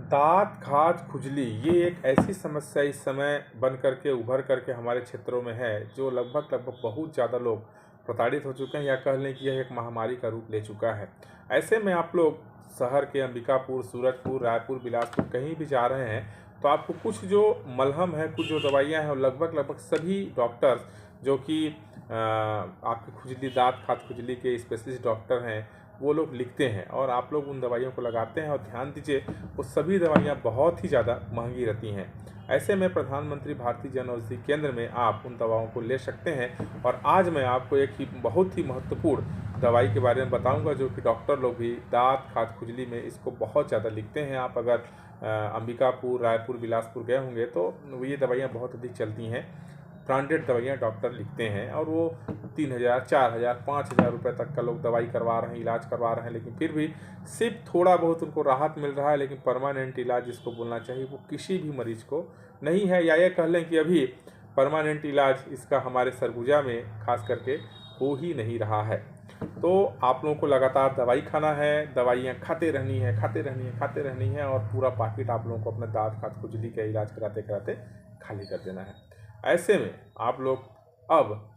दाँत, खाज, खुजली ये एक ऐसी समस्या इस समय बन करके उभर करके हमारे क्षेत्रों में है जो लगभग बहुत ज़्यादा लोग प्रताड़ित हो चुके हैं, या कह लें कि यह एक महामारी का रूप ले चुका है। ऐसे में आप लोग शहर के अंबिकापुर, सूरजपुर, रायपुर, बिलासपुर कहीं भी जा रहे हैं तो आपको कुछ जो मलहम है, कुछ जो दवाइयाँ हैं, लगभग सभी डॉक्टर्स जो कि आपकी खुजली, दाँत, खाज, खुजली के स्पेशलिस्ट डॉक्टर हैं, वो लोग लिखते हैं और आप लोग उन दवाइयों को लगाते हैं। और ध्यान दीजिए, वो सभी दवाइयाँ बहुत ही ज़्यादा महंगी रहती हैं। ऐसे में प्रधानमंत्री भारतीय जन औषधि केंद्र में आप उन दवाओं को ले सकते हैं। और आज मैं आपको एक ही बहुत ही महत्वपूर्ण दवाई के बारे में बताऊंगा जो कि डॉक्टर लोग भी दाँत, खाज, खुजली में इसको बहुत ज़्यादा लिखते हैं। आप अगर अंबिकापुर, रायपुर, बिलासपुर गए होंगे तो ये दवाइयाँ बहुत अधिक चलती हैं। ब्रांडेड दवाइयाँ डॉक्टर लिखते हैं और वो 3000, 4000, 5000 रुपये तक का लोग दवाई करवा रहे हैं, इलाज करवा रहे हैं, लेकिन फिर भी सिर्फ थोड़ा बहुत उनको राहत मिल रहा है। लेकिन परमानेंट इलाज जिसको बोलना चाहिए वो किसी भी मरीज को नहीं है, या ये कह लें कि अभी परमानेंट इलाज इसका हमारे सरगुजा में खास करके हो ही नहीं रहा है। तो आप लोगों को लगातार दवाई खाना है, दवाइयाँ खाते रहनी है और पूरा पाकिट आप लोगों को अपने दाँत, खाज, खुजली का इलाज कराते कराते खाली कर देना है। ऐसे में आप लोग अब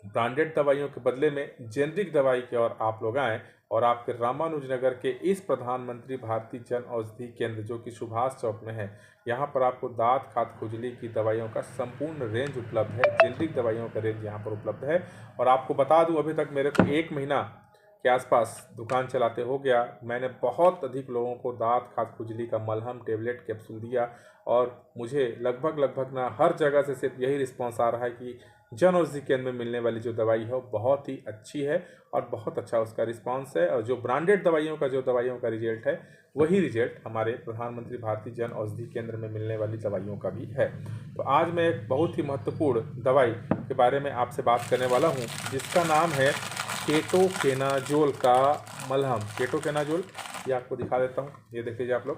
ब्रांडेड दवाइयों के बदले में जेनरिक दवाई की ओर आप लोग आएँ और आपके रामानुजनगर के इस प्रधानमंत्री भारतीय जन औषधि केंद्र जो कि सुभाष चौक में है, यहाँ पर आपको दाँत, खाज, खुजली की दवाइयों का संपूर्ण रेंज उपलब्ध है। जेनरिक दवाइयों का रेंज यहाँ पर उपलब्ध है। और आपको बता दूँ, अभी तक मेरे को 1 महीना के आसपास दुकान चलाते हो गया, मैंने बहुत अधिक लोगों को दाँत, खाज, खुजली का मलहम, टेबलेट, कैप्सूल दिया और मुझे लगभग ना हर जगह से सिर्फ यही रिस्पॉन्स आ रहा है कि जन औषधि केंद्र में मिलने वाली जो दवाई है वो बहुत ही अच्छी है और बहुत अच्छा उसका रिस्पांस है। और जो ब्रांडेड दवाइयों का रिजल्ट है वही रिजल्ट हमारे प्रधानमंत्री भारतीय जन औषधि केंद्र में मिलने वाली दवाइयों का भी है। तो आज मैं एक बहुत ही महत्वपूर्ण दवाई के बारे में आपसे बात करने वाला हूँ जिसका नाम है केटोकेनाजोल का मलहम। केटोकेनाजोल ये आपको दिखा देता हूँ, ये देख लीजिए आप लोग,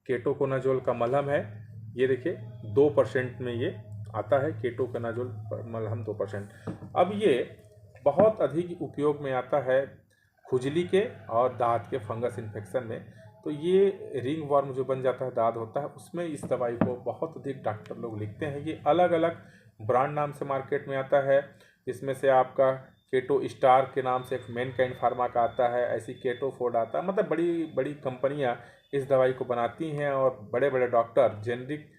केटोकोनाजोल का मलहम है। ये देखिए 2% में ये आता है, केटोकोनाजोल मलहम 2%। अब ये बहुत अधिक उपयोग में आता है खुजली के और दाँत के फंगस इन्फेक्शन में। तो ये रिंग वर्म जो बन जाता है, दाद होता है, उसमें इस दवाई को बहुत अधिक डॉक्टर लोग लिखते हैं। ये अलग अलग ब्रांड नाम से मार्केट में आता है, जिसमें से आपका केटो स्टार के नाम से एक मैनकाइंड फार्मा का आता है, ऐसी केटो फोर्ड आता है। मतलब बड़ी बड़ी कंपनियां इस दवाई को बनाती हैं और बड़े बड़े डॉक्टर जेनरिक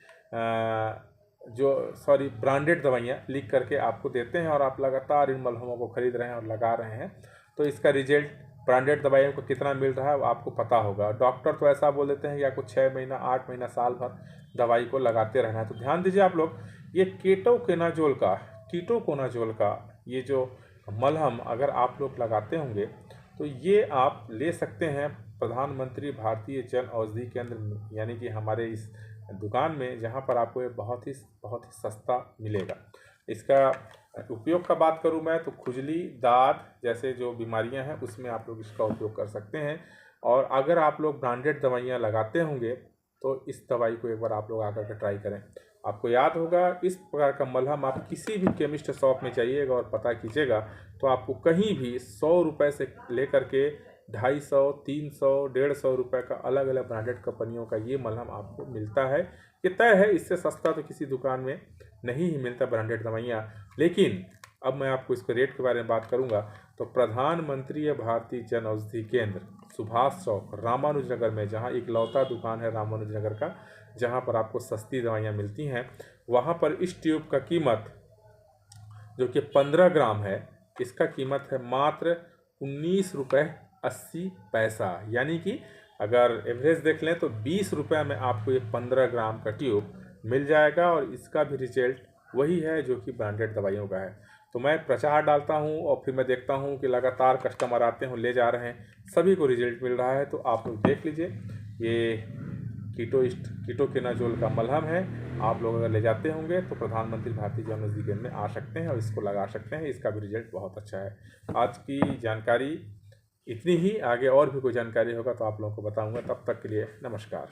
ब्रांडेड दवाइयाँ लिख करके आपको देते हैं और आप लगातार इन मलहमों को खरीद रहे हैं और लगा रहे हैं। तो इसका रिजल्ट ब्रांडेड दवाइयों को कितना मिल रहा है वो आपको पता होगा। डॉक्टर तो ऐसा बोल देते हैं कि आपको 6 महीना, 8 महीना, साल भर दवाई को लगाते रहना है। तो ध्यान दीजिए आप लोग, ये कीटोकोनाजोल का ये जो मलहम अगर आप लोग लगाते होंगे तो ये आप ले सकते हैं प्रधानमंत्री भारतीय जन औषधि केंद्र यानी कि हमारे इस दुकान में, जहाँ पर आपको ये बहुत ही सस्ता मिलेगा। इसका उपयोग का बात करूँ मैं तो खुजली, दाँत जैसे जो बीमारियां हैं उसमें आप लोग इसका उपयोग कर सकते हैं। और अगर आप लोग ब्रांडेड दवाइयां लगाते होंगे तो इस दवाई को एक बार आप लोग आकर के ट्राई करें। आपको याद होगा, इस प्रकार का मलहम आप किसी भी केमिस्ट शॉप में जाइएगा और पता कीजिएगा तो आपको कहीं भी 100 रुपये से लेकर के 250, 300, 150 रुपये का अलग अलग ब्रांडेड कंपनियों का ये मलहम आपको मिलता है। ये तय है, इससे सस्ता तो किसी दुकान में नहीं ही मिलता ब्रांडेड दवाइयाँ। लेकिन अब मैं आपको इसके रेट के बारे में बात करूंगा तो प्रधानमंत्री भारतीय जन औषधि केंद्र सुभाष चौक रामानुजनगर में, जहां इकलौता दुकान है रामानुजनगर का जहां पर आपको सस्ती दवाइयां मिलती हैं, वहां पर इस ट्यूब का कीमत जो कि 15 ग्राम है, इसका कीमत है मात्र 19 रुपये 80 पैसा। यानी कि अगर एवरेज देख लें तो 20 रुपये में आपको ये 15 ग्राम का ट्यूब मिल जाएगा और इसका भी रिजल्ट वही है जो कि ब्रांडेड दवाइयों का है। तो मैं प्रचार डालता हूं और फिर मैं देखता हूं कि लगातार कस्टमर आते हैं, ले जा रहे हैं, सभी को रिजल्ट मिल रहा है। तो आप लोग देख लीजिए, ये कीटोकेनाजोल का मलहम है। आप लोग अगर ले जाते होंगे तो प्रधानमंत्री भारतीय जन औषधि केंद्र में आ सकते हैं और इसको लगा सकते हैं। इसका भी रिजल्ट बहुत अच्छा है। आज की जानकारी इतनी ही, आगे और भी कोई जानकारी होगा तो आप लोगों को बताऊंगा। तब तक के लिए नमस्कार।